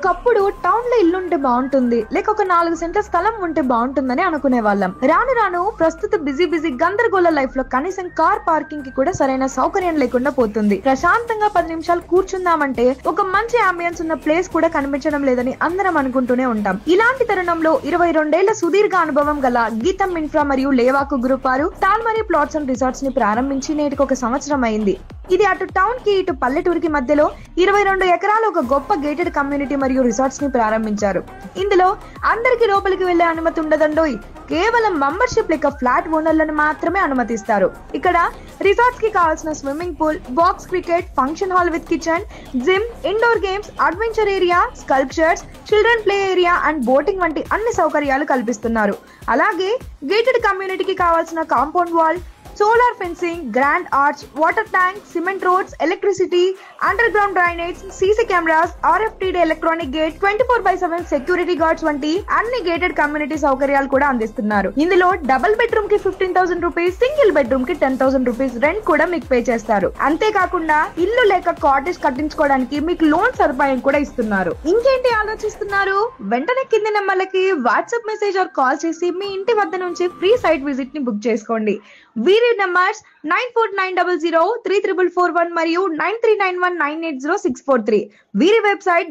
ఒకప్పుడు టౌన్ లో ఇల్లుంటే బాగుంటుంది, లేక ఒక 4 సెంట్ల స్థలం ఉంటే బాగుంటుందని అనుకునే వాళ్ళం. రాను రాను ప్రస్తుత బిజీ గందరగోళ లైఫ్ లో కనీసం కార్ పార్కింగ్ కి కూడా సరైన సౌకర్యం లేకుండా పోతుంది. ప్రశాంతంగా 10 నిమిషాలు కూర్చుందామంటే ఒక మంచి అంబియన్స్ ఉన్న ప్లేస్ కూడా కనిపించడం లేదని అందరం అనుకుంటూనే ఉంటాం. ఇలాంటి తరుణంలో 22 ఏళ్ల సుదీర్ఘ అనుభవం గల గీతం ఇన్ఫ్రా మరియు లేవాకు గ్రూప్ వారు టాల్మరీ ప్లాట్స్ అండ్ రిసార్ట్స్ ని ప్రారంభించి నేటికి 1 సంవత్సరం అయింది. ఇది అటు టౌన్ కి ఇటు పల్లెటూరుకి మధ్యలో 22 ఎకరాల ఒక గొప్ప గేటెడ్ కమ్యూనిటీ మరియు రిసార్ట్స్ ని ప్రారంభించారు. ఇందులో అందరికి లోపలికి వెళ్లే అనుమతి ఉండదండోయ్. కేవలం మెంబర్షిప్ లేక ఫ్లాట్ ఓనర్లను మాత్రమే అనుమతిస్తారు. ఇక్కడ రిసార్ట్స్ కి కావాల్సిన swimming pool, box cricket, function hall with kitchen, gym, indoor games, adventure area, sculptures, children play area and boating వంటి అన్ని సౌకర్యాలు కల్పిస్తున్నారు. అలాగే గేటెడ్ కమ్యూనిటీకి కావాల్సిన compound wall, solar fencing, grand arch, water tank, cement roads, electricity, underground drainage, CC cameras, RFID electronic gate, 24/7 security guards వంటి అన్ని gated community సౌకర్యాలు కూడా అందిస్తున్నారు. ఇందులో డబుల్ బెడ్రూమ్ కి 15,000 రూపీస్, సింగిల్ బెడ్రూమ్ కి 10,000 రూపీస్ రెంట్ కూడా మీకు పే చేస్తారు. అంతేకాకుండా ఇల్లు లేక కాటేజ్ కట్టించుకోవడానికి మీకు లోన్ సదుపాయం కూడా ఇస్తున్నారు. ఇంకేంటి ఆలోచిస్తున్నారు? వెంటనే కింది నెంబర్లకి వాట్సాప్ మెసేజ్ ఆర్ కాల్ చేసి మీ ఇంటి వద్ద నుంచి ఫ్రీ సైట్ విజిట్ ని బుక్ చేసుకోండి. వీరి నంబర్స్ 9490034441 మరియు 9391980643. వీరి వెబ్సైట్